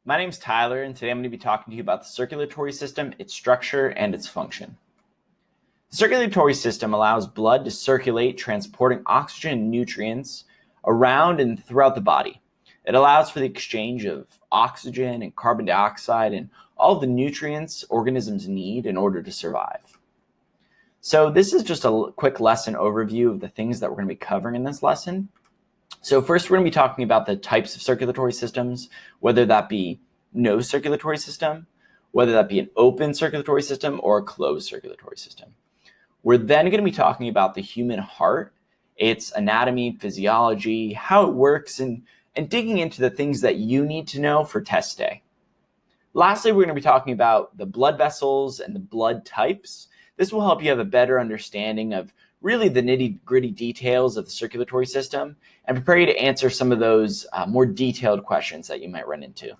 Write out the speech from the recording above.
My name's Tyler, and today I'm going to be talking to you about the circulatory system, its structure, and its function. The circulatory system allows blood to circulate, transporting oxygen and nutrients around and throughout the body. It allows for the exchange of oxygen and carbon dioxide and all of the nutrients organisms need in order to survive. So this is just a quick lesson overview of the things that we're going to be covering in this lesson. So first, we're going to be talking about the types of circulatory systems, whether that be no circulatory system, whether that be an open circulatory system or a closed circulatory system. We're then going to be talking about the human heart, its anatomy, physiology, how it works, and digging into the things that you need to know for test day. Lastly, we're going to be talking about the blood vessels and the blood types. This will help you have a better understanding of really the nitty-gritty details of the circulatory system and prepare you to answer some of those more detailed questions that you might run into.